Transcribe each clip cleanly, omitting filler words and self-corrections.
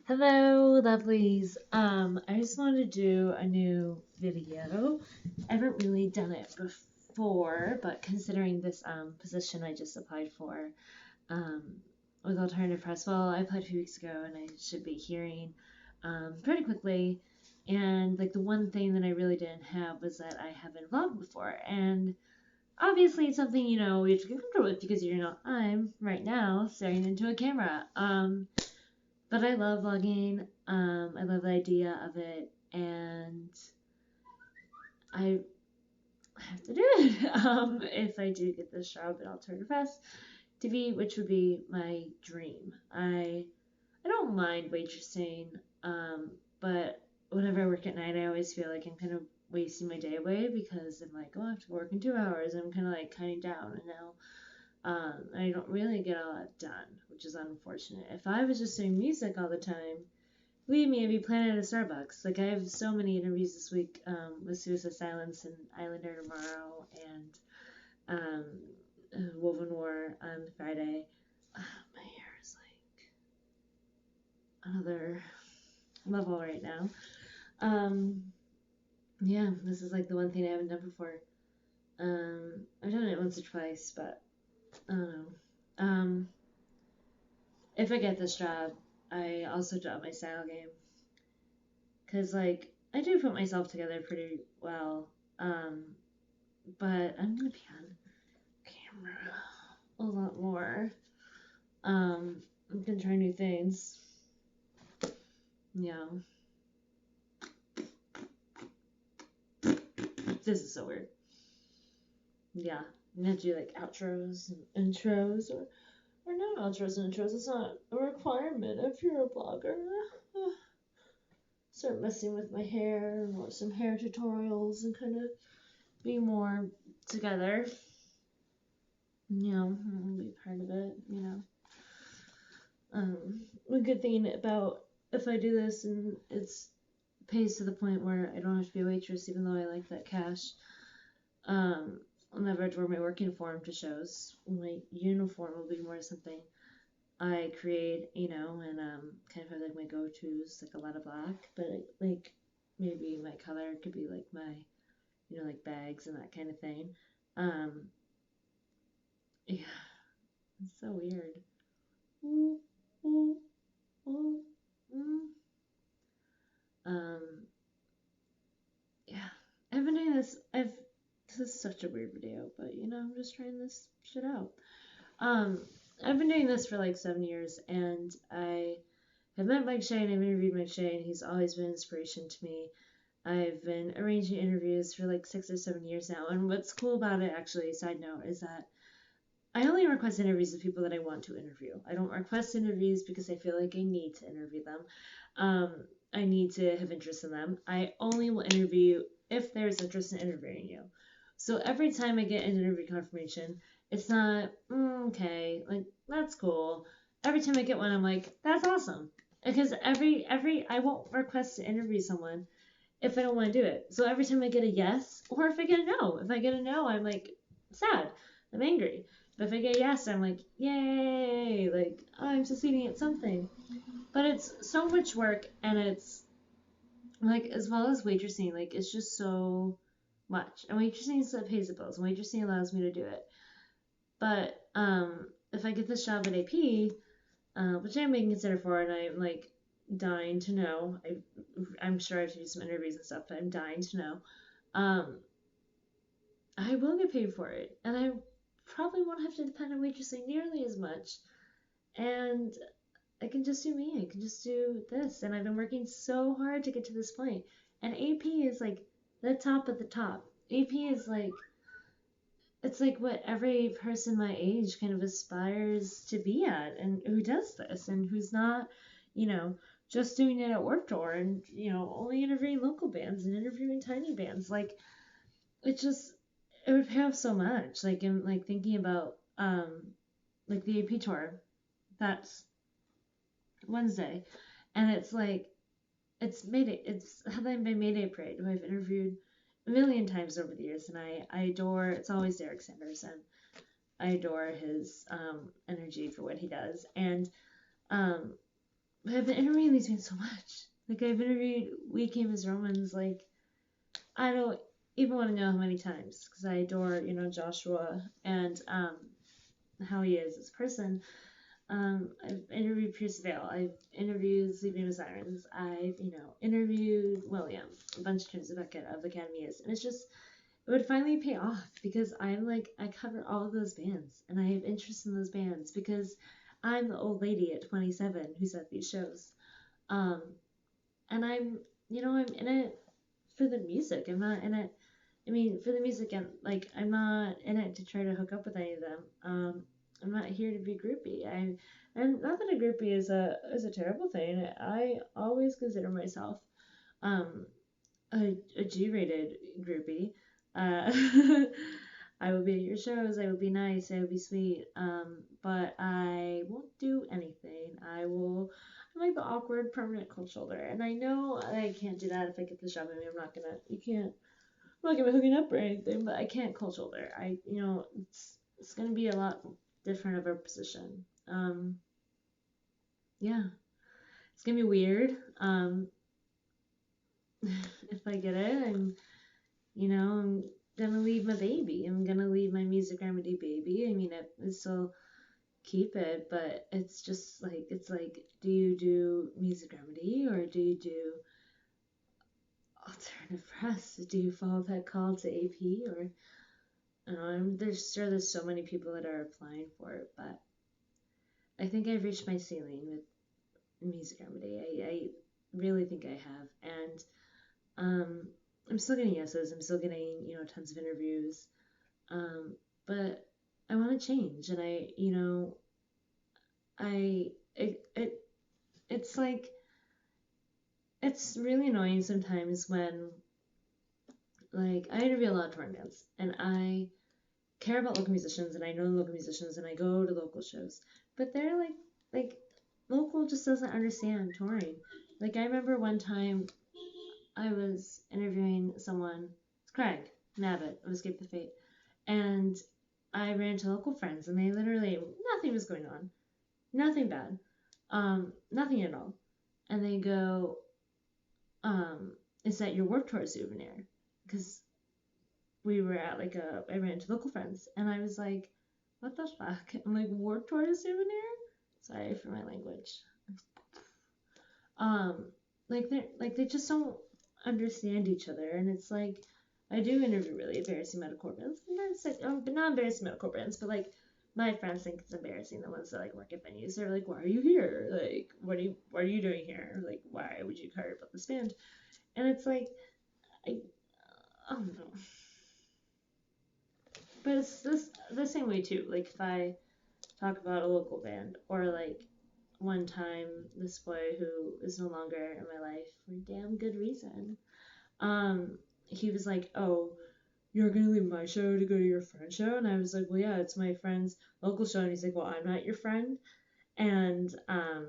Hello, lovelies. I just wanted to do a new video. I haven't really done it before, but considering this position I just applied for um, with Alternative Press, well, I applied a few weeks ago and I should be hearing pretty quickly. And like the one thing that I really didn't have was that I haven't vlogged before, and obviously it's something you have to get comfortable with because I'm right now staring into a camera. But I love vlogging. I love the idea of it, and I have to do it. If I do get this job at Alternative Fest TV, which would be my dream. I don't mind waitressing, but whenever I work at night, I always feel like I'm kind of wasting my day away because I'm like, oh, I have to work in 2 hours. And I'm kind of like cutting down, and now I don't really get all that done, which is unfortunate. If I was just doing music all the time, believe me, I'd be playing at a Starbucks. Like, I have so many interviews this week with Suicide Silence and Islander tomorrow, and Woven War on Friday. My hair is like another level right now. Yeah, this is like the one thing I haven't done before. I've done it once or twice, but I don't know. If I get this job, I also drop my style game. Because, like, I do put myself together pretty well. But I'm going to be on camera a lot more. I'm going to try new things. Yeah. This is so weird. Yeah. I'm going to do, like, outros and intros or not outros and intros. It's not a requirement if you're a blogger. Start messing with my hair, or some hair tutorials, and kind of be more together. I'll be part of it. A good thing about if I do this and it's pays to the point where I don't have to be a waitress, even though I like that cash. I'll never have to wear my work uniform to shows. My uniform will be more something I create, and kind of have like my go-tos, like a lot of black, but like maybe my color could be like my, like bags and that kind of thing. Yeah, it's so weird. Mm, mm, mm, mm. Um, yeah, I've been doing this. This is such a weird video, but I'm just trying this shit out. Um, I've been doing this for like 7 years, and I have met Mike Shea, and I've interviewed Mike Shea, and he's always been an inspiration to me. I've been arranging interviews for like 6 or 7 years now, and what's cool about it, actually, side note, is that I only request interviews of people that I want to interview. I don't request interviews because I feel like I need to interview them. I need to have interest in them. I only will interview if there's interest in interviewing you. So every time I get an interview confirmation, it's not, okay, like, that's cool. Every time I get one, I'm like, that's awesome. Because I won't request to interview someone if I don't want to do it. So every time I get a yes, or if I get a no, I'm like sad. I'm angry. But if I get a yes, I'm like, yay, like I'm succeeding at something. But it's so much work, and it's like, as well as waitressing, like it's just so much. And waitressing pays the bills. And waitressing allows me to do it. But if I get this job at AP, which I'm being considered for, and I'm like dying to know. I'm sure I have to do some interviews and stuff, but I'm dying to know. I will get paid for it, and I probably won't have to depend on waitressing nearly as much. And I can just do me. I can just do this, and I've been working so hard to get to this point. And AP is like the top of the top. AP is like, it's like what every person my age kind of aspires to be at, and who does this, and who's not, just doing it at Warped Tour, and only interviewing local bands and interviewing tiny bands. Like, it would pay off so much. Like, I'm like thinking about like the AP tour. That's Wednesday, and it's like it's Mayday. It's Headlined by Mayday Parade, who I've interviewed a million times over the years, and I adore. It's always Derek Sanderson. I adore his energy for what he does, and I've been interviewing these bands so much. Like I've interviewed We Came as Romans, like I don't even want to know how many times because I adore, Joshua and how he is as a person. I've interviewed Pierce Vale. I've interviewed Sleeping with Sirens. I've, interviewed William a bunch of times about of Academy is, and it's just it would finally pay off because I'm like I cover all of those bands and I have interest in those bands because I'm the old lady at 27 who's at these shows. Um, and I'm in it for the music. I'm not in it. I mean, for the music, and like, I'm not in it to try to hook up with any of them. I'm not here to be groupie. And not that a groupie is a terrible thing. I always consider myself um, a G-rated groupie. Uh, I will be at your shows. I will be nice. I will be sweet. But I won't do anything. I'm like the awkward permanent cold shoulder, and I know I can't do that if I get the job. I mean, I'm not gonna. You can't. I'm not gonna be hooking up or anything, but I can't cold shoulder. It's gonna be a lot different of a position. Yeah, it's gonna be weird. If I get it, I'm gonna leave my baby. I'm gonna leave my music remedy baby. I mean, I still keep it, but it's like, do you do music remedy or do you do alternative press? Do you follow that call to AP or there's so many people that are applying for it, but I think I've reached my ceiling with music remedy. I really think I have, and I'm still getting yeses. I'm still getting tons of interviews, but I want to change, and I it's like it's really annoying sometimes when like I interview a lot of touring bands, and I care about local musicians and I know local musicians and I go to local shows. But they're like local just doesn't understand touring. Like I remember one time I was interviewing someone, it's Craig Nabbit of Escape the Fate, and I ran into local friends and they literally nothing was going on. Nothing bad. Nothing at all. And they go, is that your Warped Tour souvenir? Because we were at I ran into local friends, and I was like, what the fuck? I'm like, Warped Tour souvenir? Sorry for my language. Um, they just don't understand each other, and it's like, I do interview really embarrassing metalcore bands, but not embarrassing metalcore bands, but like, my friends think it's embarrassing. The ones that like work at venues, they're like, why are you here? Like, what are you doing here? Like, why would you care about this band? And it's like, I don't know. But it's the same way too. Like if I talk about a local band, or like one time this boy who is no longer in my life for damn good reason, he was like, "Oh, you're gonna leave my show to go to your friend's show?" And I was like, "Well, yeah, it's my friend's local show." And he's like, "Well, I'm not your friend." And I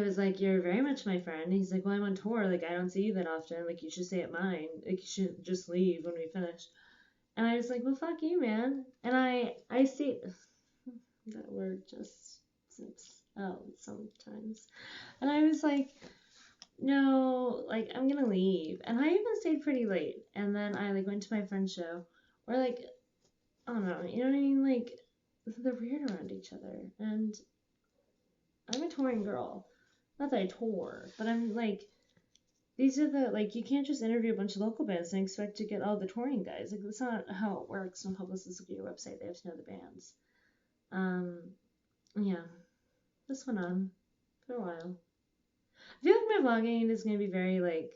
was like, "You're very much my friend." And he's like, "Well, I'm on tour. Like I don't see you that often. Like you should stay at mine. Like you shouldn't just leave when we finish." And I was like, well, fuck you, man. And I see that word just slips out sometimes. And I was like, no, like, I'm gonna leave. And I even stayed pretty late. And then I, like, went to my friend's show. Or, like, I don't know, you know what I mean? Like, they're weird around each other. And I'm a touring girl. Not that I tour, but I'm, like, these are you can't just interview a bunch of local bands and expect to get all the touring guys. Like, that's not how it works when publicists look at your website. They have to know the bands. Yeah, this went on for a while. I feel like my vlogging is going to be very,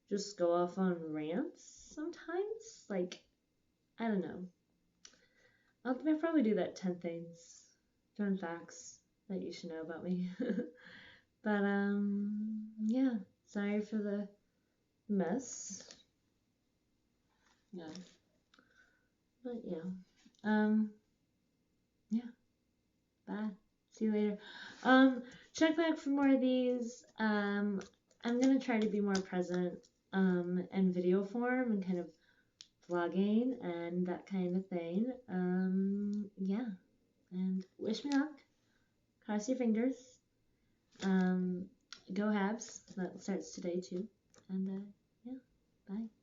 just go off on rants sometimes. Like, I don't know. I'll probably do that 10 things, 10 facts that you should know about me. But, yeah, sorry for the mess. Yeah. But yeah. Yeah. Bye. See you later. Check back for more of these. I'm gonna try to be more present in video form and kind of vlogging and that kind of thing. Yeah. And wish me luck. Cross your fingers. Um, go Habs. That starts today too. And yeah, bye.